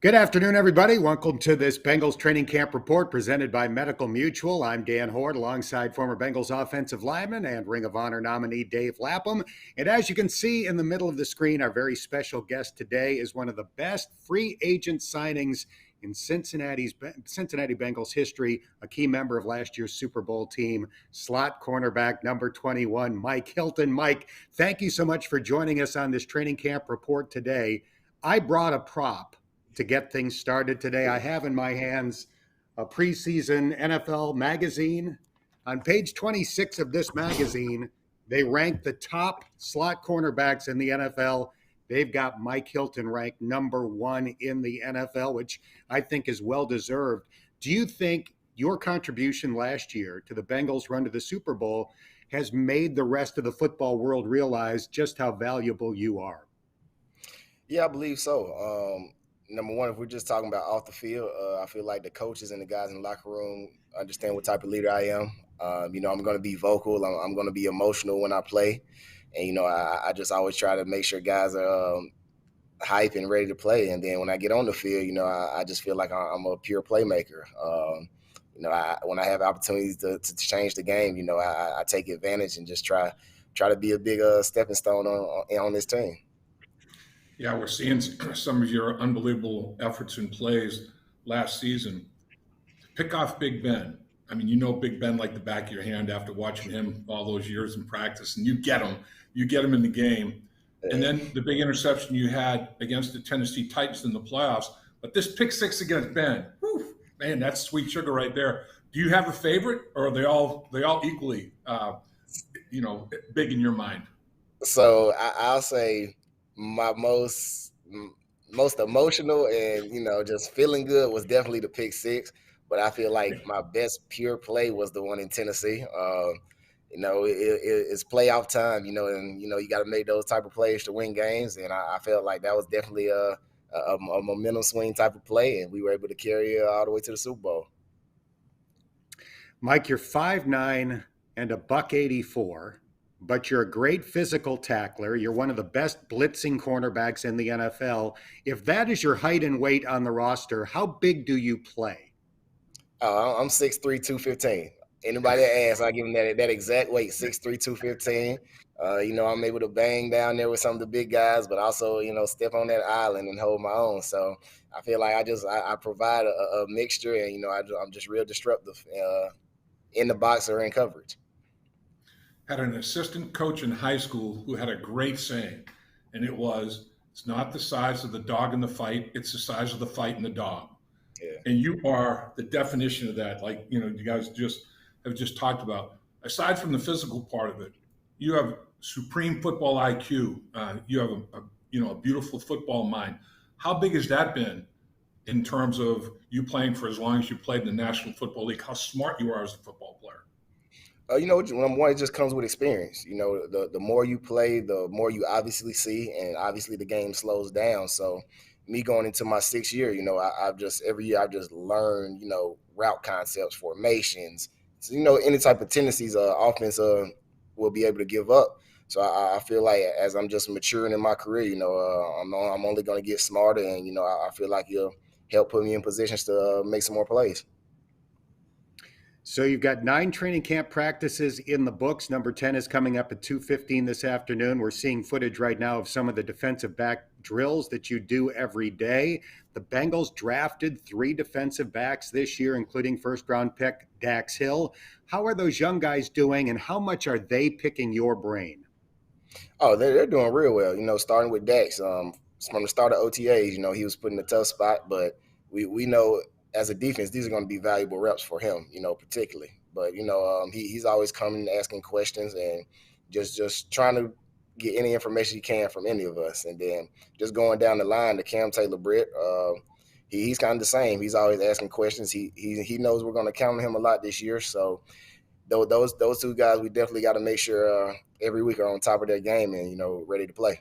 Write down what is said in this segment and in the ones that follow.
Good afternoon, everybody. Welcome to this Bengals training camp report presented by Medical Mutual. I'm Dan Hoard alongside former Bengals offensive lineman and Ring of Honor nominee Dave Lapham. And as you can see in the middle of the screen, our very special guest today is one of the best free agent signings in Cincinnati Bengals history, a key member of last year's Super Bowl team, slot cornerback number 21, Mike Hilton. Mike, thank you so much for joining us on this training camp report today. I brought a prop to get things started today. I have in my hands a preseason NFL magazine. On page 26 of this magazine, they rank the top slot cornerbacks in the NFL. They've got Mike Hilton ranked number 1 in the NFL, which I think is well-deserved. Do you think your contribution last year to the Bengals' run to the Super Bowl has made the rest of the football world realize just how valuable you are? Yeah, I believe so. Number one, if we're just talking about off the field, I feel like the coaches and the guys in the locker room understand what type of leader I am. I'm going to be vocal. I'm going to be emotional when I play. And, I just always try to make sure guys are hype and ready to play. And then when I get on the field, I just feel like I'm a pure playmaker. When I have opportunities to change the game, I take advantage and just try to be a big stepping stone on this team. Yeah, we're seeing some of your unbelievable efforts and plays last season. To pick off Big Ben, I mean, Big Ben like the back of your hand after watching him all those years in practice, and you get him in the game. And then the big interception you had against the Tennessee Titans in the playoffs. But this pick six against Ben, whew, man, that's sweet sugar right there. Do you have a favorite, or are they all equally, big in your mind? So I'll say my most emotional and just feeling good was definitely the pick six, but I feel like my best pure play was the one in Tennessee. It's playoff time, and you got to make those type of plays to win games, and I felt like that was definitely a momentum swing type of play, and we were able to carry it all the way to the Super Bowl. Mike, you're 5'9" and a $184. But you're a great physical tackler. You're one of the best blitzing cornerbacks in the NFL. If that is your height and weight on the roster, how big do you play? I'm 6'3", 215. Anybody that asks, I give them that exact weight, 6'3", 215. I'm able to bang down there with some of the big guys, but also, step on that island and hold my own. So I feel like I provide a mixture, and, I'm just real disruptive in the box or in coverage. Had an assistant coach in high school who had a great saying, and it was, it's not the size of the dog in the fight, it's the size of the fight in the dog. Yeah. And you are the definition of that. Like, you guys have just talked about. Aside from the physical part of it, you have supreme football IQ. You have a beautiful football mind. How big has that been in terms of you playing for as long as you played in the National Football League? How smart you are as a football player? Number one, it just comes with experience. The more you play, the more you obviously see, and obviously the game slows down. So me going into my 6th year, every year I've just learned, route concepts, formations, any type of tendencies offense will be able to give up. So I feel like as I'm just maturing in my career, I'm only going to get smarter, and, I feel like you'll help put me in positions to make some more plays. So you've got 9 training camp practices in the books. Number 10 is coming up at 2:15 this afternoon. We're seeing footage right now of some of the defensive back drills that you do every day. The Bengals drafted 3 defensive backs this year, including first-round pick Dax Hill. How are those young guys doing, and how much are they picking your brain? Oh, they're doing real well. Starting with Dax, from the start of OTAs, he was put in a tough spot, but we know as a defense, these are going to be valuable reps for him, particularly. But, he's always coming asking questions and just trying to get any information he can from any of us. And then just going down the line to Cam Taylor-Britt, he's kind of the same. He's always asking questions. He knows we're going to count on him a lot this year. So those 2 guys, we definitely got to make sure every week are on top of their game and, ready to play.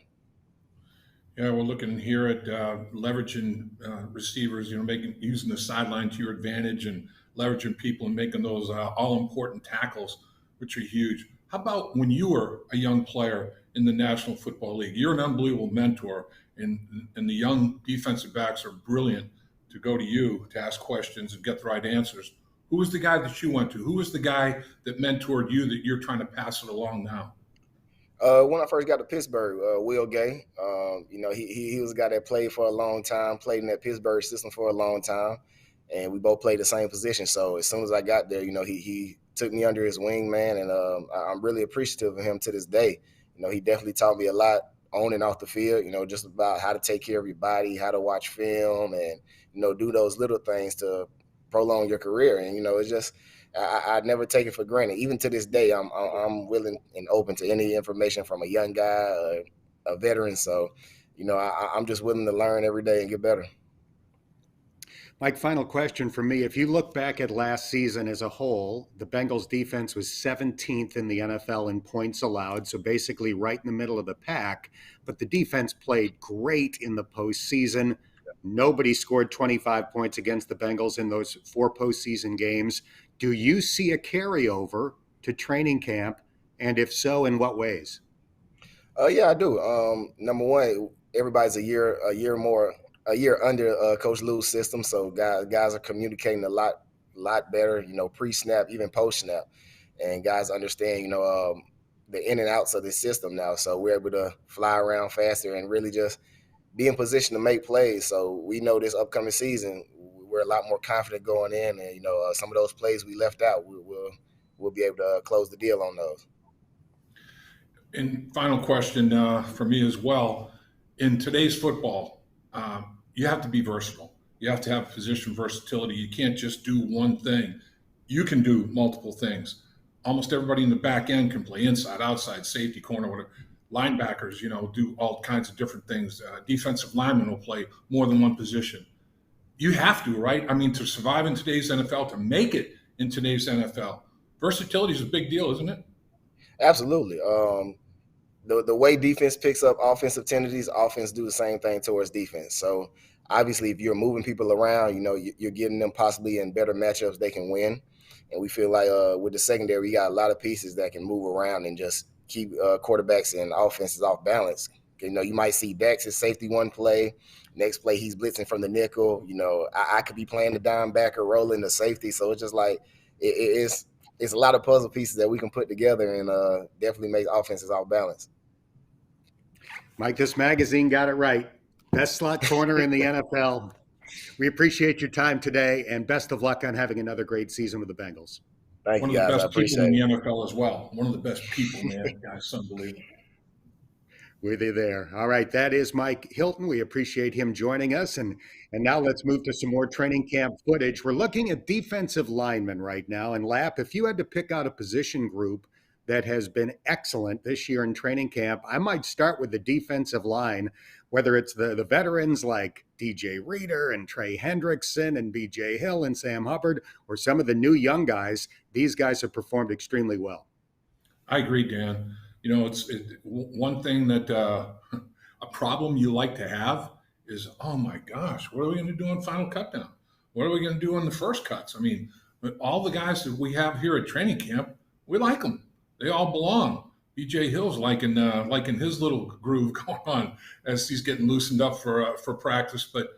Yeah, we're looking here at leveraging receivers, using the sideline to your advantage and leveraging people and making those all-important tackles, which are huge. How about when you were a young player in the National Football League. You're an unbelievable mentor, and the young defensive backs are brilliant to go to you to ask questions and get the right answers. Who was the guy that you went to? Who was the guy that mentored you that you're trying to pass it along now? When I first got to Pittsburgh, Will Gay, he was a guy that played for a long time, played in that Pittsburgh system for a long time, and we both played the same position. So as soon as I got there, he took me under his wing, man, and I'm really appreciative of him to this day. He definitely taught me a lot on and off the field, just about how to take care of your body, how to watch film, and, do those little things to prolong your career. And, it's just, I never take it for granted. Even to this day, I'm willing and open to any information from a young guy, a veteran. So, I'm just willing to learn every day and get better. Mike, final question for me. If you look back at last season as a whole, the Bengals defense was 17th in the NFL in points allowed, so basically right in the middle of the pack. But the defense played great in the postseason. Nobody scored 25 points against the Bengals in those 4 postseason games. Do you see a carryover to training camp? And if so, in what ways? Yeah, I do. Number one, everybody's a year under Coach Lou's system, so guys are communicating a lot better, pre-snap, even post-snap, and guys understand, the in and outs of the system now. So we're able to fly around faster and really just be in position to make plays. So we know this upcoming season, we're a lot more confident going in, and some of those plays we left out, we'll be able to close the deal on those. And final question for me as well. In today's football, you have to be versatile. You have to have position versatility. You can't just do one thing. You can do multiple things. Almost everybody in the back end can play inside, outside, safety, corner, whatever. Linebackers, do all kinds of different things. Defensive linemen will play more than one position. You have to, right? I mean, to survive in today's NFL, to make it in today's NFL, versatility is a big deal, isn't it? Absolutely. The way defense picks up offensive tendencies, offense do the same thing towards defense. So obviously, if you're moving people around, you're getting them possibly in better matchups they can win. And we feel like with the secondary, we got a lot of pieces that can move around and just keep quarterbacks and offenses off balance. You might see Dax's safety one play. Next play, he's blitzing from the nickel. I could be playing the dime backer, rolling the safety. So it's just like it's a lot of puzzle pieces that we can put together and definitely make offenses off balance. Mike, this magazine got it right. Best slot corner in the NFL. We appreciate your time today, and best of luck on having another great season with the Bengals. Thank you, guys. One of the best people in it. the NFL as well. One of the best people, man. Guys, it's unbelievable. With you there. All right, that is Mike Hilton. We appreciate him joining us. And now let's move to some more training camp footage. We're looking at defensive linemen right now. And Lap, if you had to pick out a position group that has been excellent this year in training camp, I might start with the defensive line, whether it's the veterans like DJ Reader and Trey Hendrickson and BJ Hill and Sam Hubbard, or some of the new young guys. These guys have performed extremely well. I agree, Dan. It's one thing that a problem you like to have is, oh my gosh, what are we going to do on final cut down? What are we going to do on the first cuts? I mean, all the guys that we have here at training camp, we like them. They all belong. BJ Hill's liking his little groove going on as he's getting loosened up for practice. But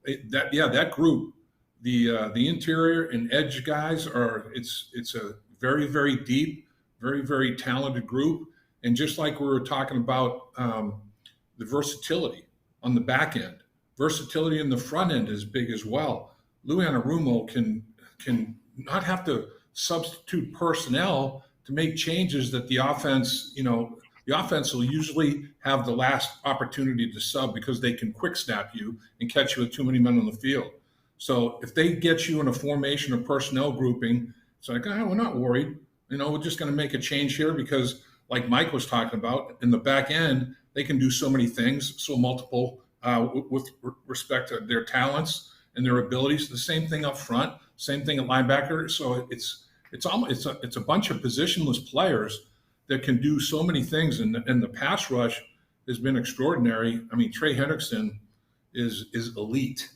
that group, the interior and edge guys it's a very, very deep, very, very talented group. And just like we were talking about the versatility on the back end, versatility in the front end is big as well. Lou Anarumo can not have to substitute personnel to make changes that the offense will usually have the last opportunity to sub because they can quick snap you and catch you with too many men on the field. So if they get you in a formation or personnel grouping, it's like, we're not worried. We're just going to make a change here because, like Mike was talking about, in the back end, they can do so many things, so multiple with respect to their talents and their abilities. The same thing up front, same thing at linebacker. So it's a bunch of positionless players that can do so many things, and the pass rush has been extraordinary. I mean, Trey Hendrickson is elite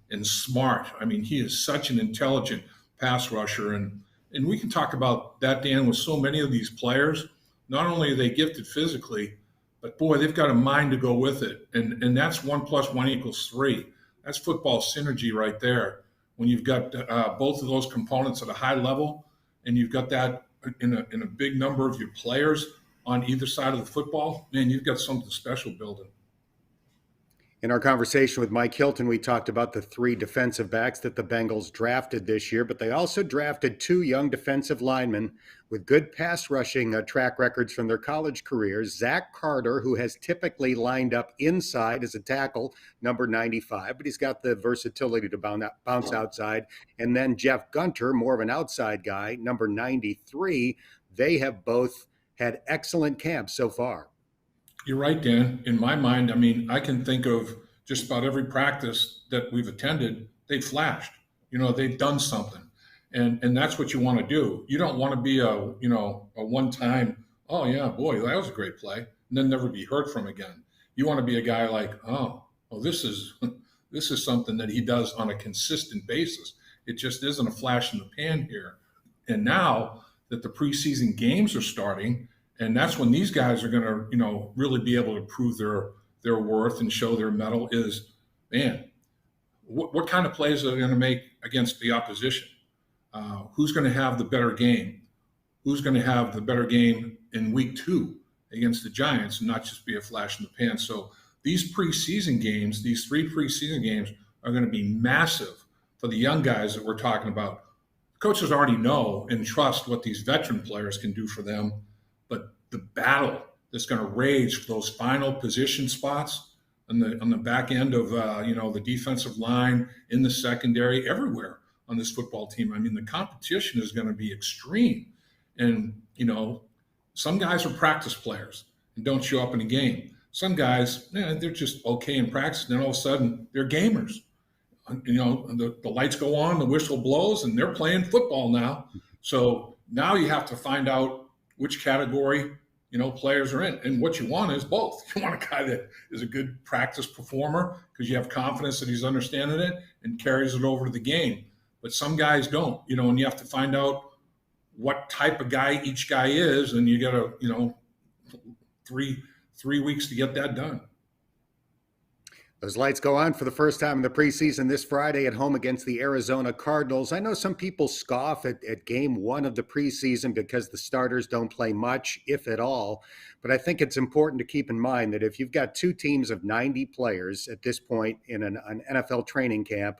and smart. I mean, he is such an intelligent pass rusher, and we can talk about that, Dan, with so many of these players. Not only are they gifted physically, but boy, they've got a mind to go with it. And that's 1 + 1 = 3. That's football synergy right there. When you've got both of those components at a high level, and you've got that in a big number of your players on either side of the football, man, you've got something special building. In our conversation with Mike Hilton, we talked about the 3 defensive backs that the Bengals drafted this year, but they also drafted 2 young defensive linemen with good pass rushing track records from their college careers. Zach Carter, who has typically lined up inside as a tackle, number 95, but he's got the versatility to bounce outside. And then Jeff Gunter, more of an outside guy, number 93. They have both had excellent camps so far. You're right, Dan. In my mind, I mean, I can think of just about every practice that we've attended, they've flashed. They've done something. And that's what you want to do. You don't want to be a one-time, oh yeah, boy, that was a great play, and then never be heard from again. You want to be a guy like, oh, well, this is something that he does on a consistent basis. It just isn't a flash in the pan here. And now that the preseason games are starting, and that's when these guys are going to, really be able to prove their worth and show their mettle is, man, what kind of plays are they going to make against the opposition? Who's going to have the better game? Who's going to have the better game in week 2 against the Giants and not just be a flash in the pan? So these preseason games, these 3 preseason games are going to be massive for the young guys that we're talking about. Coaches already know and trust what these veteran players can do for them. But the battle that's going to rage for those final position spots on the back end of the defensive line, in the secondary, everywhere on this football team. I mean, the competition is going to be extreme. And some guys are practice players and don't show up in a game. Some guys, they're just okay in practice, and then all of a sudden they're gamers. The lights go on, the whistle blows, and they're playing football now. So now you have to find out which category, players are in. And what you want is both. You want a guy that is a good practice performer because you have confidence that he's understanding it and carries it over to the game. But some guys don't, and you have to find out what type of guy each guy is. And you got to, 3 weeks to get that done. Those lights go on for the first time in the preseason this Friday at home against the Arizona Cardinals. I know some people scoff at game 1 of the preseason because the starters don't play much, if at all. But I think it's important to keep in mind that if you've got 2 teams of 90 players at this point in an NFL training camp,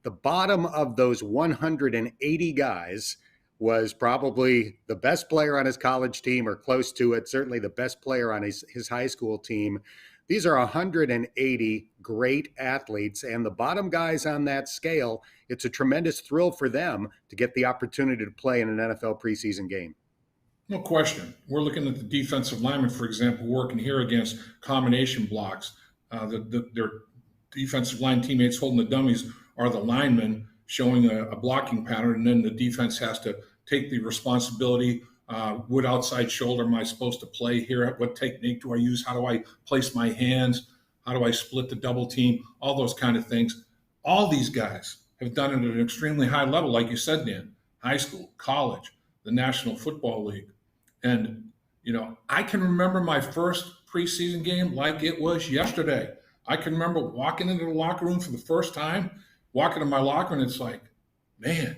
the bottom of those 180 guys was probably the best player on his college team or close to it, certainly the best player on his high school team. These are 180 great athletes, and the bottom guys on that scale, it's a tremendous thrill for them to get the opportunity to play in an NFL preseason game. No question. We're looking at the defensive linemen, for example, working here against combination blocks. Their defensive line teammates holding the dummies are the linemen, showing a blocking pattern, and then the defense has to take the responsibility. What outside shoulder am I supposed to play here? What technique do I use? How do I place my hands? How do I split the double team? All those kind of things. All these guys have done it at an extremely high level, like you said, Dan. High school, college, the National Football League. And, I can remember my first preseason game like it was yesterday. I can remember walking into the locker room for the first time, walking to my locker, and it's like, man,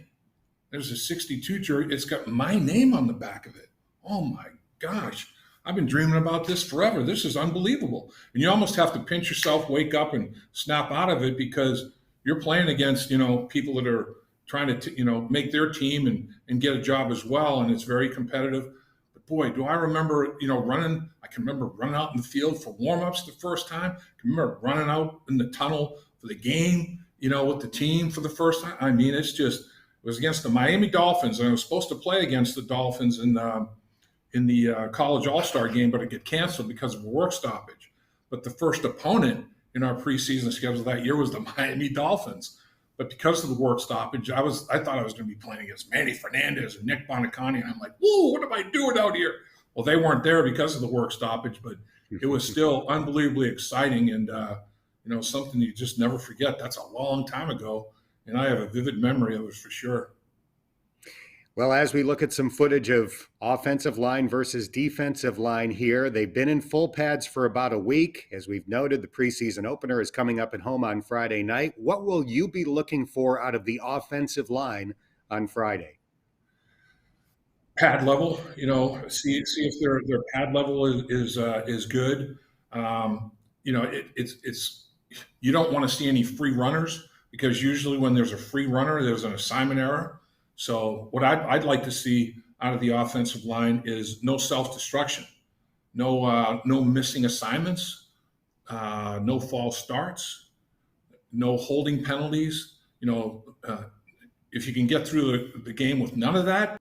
there's a 62 jersey. It's got my name on the back of it. Oh, my gosh. I've been dreaming about this forever. This is unbelievable. And you almost have to pinch yourself, wake up, and snap out of it because you're playing against, people that are trying to, make their team and get a job as well. And it's very competitive. But, boy, do I remember, running. I can remember running out in the field for warm-ups the first time. I can remember running out in the tunnel for the game, with the team for the first time. I mean, it was against the Miami Dolphins, and I was supposed to play against the Dolphins in the college all-star game, but it got canceled because of a work stoppage. But the first opponent in our preseason schedule that year was the Miami Dolphins. But because of the work stoppage, I thought I was going to be playing against Manny Fernandez and Nick Bonacani, and I'm like, whoa, what am I doing out here? Well, they weren't there because of the work stoppage, but it was still unbelievably exciting and something you just never forget. That's a long time ago. And I have a vivid memory of it for sure. Well, as we look at some footage of offensive line versus defensive line here, they've been in full pads for about a week. As we've noted, the preseason opener is coming up at home on Friday night. What will you be looking for out of the offensive line on Friday? Pad level, see if their pad level is good. It's you don't want to see any free runners, because usually when there's a free runner, there's an assignment error. So what I'd like to see out of the offensive line is no self-destruction, no missing assignments, no false starts, no holding penalties. If you can get through the game with none of that,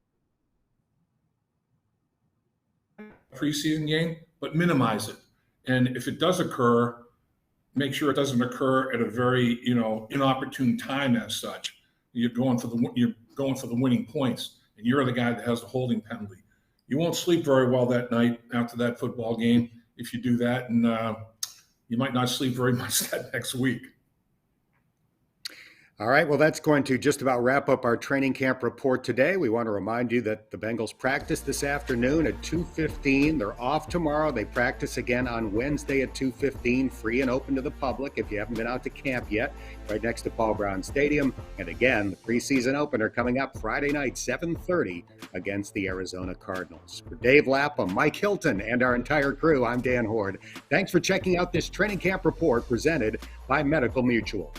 preseason game, but minimize it. And if it does occur, make sure it doesn't occur at a very inopportune time. As such, you're going for the winning points, and you're the guy that has the holding penalty. You won't sleep very well that night after that football game if you do that, and you might not sleep very much that next week. All right, well, that's going to just about wrap up our training camp report today. We want to remind you that the Bengals practice this afternoon at 2:15. They're off tomorrow. They practice again on Wednesday at 2:15, free and open to the public if you haven't been out to camp yet, right next to Paul Brown Stadium. And again, the preseason opener coming up Friday night, 7:30, against the Arizona Cardinals. For Dave Lapham, Mike Hilton, and our entire crew, I'm Dan Hoard. Thanks for checking out this training camp report presented by Medical Mutual.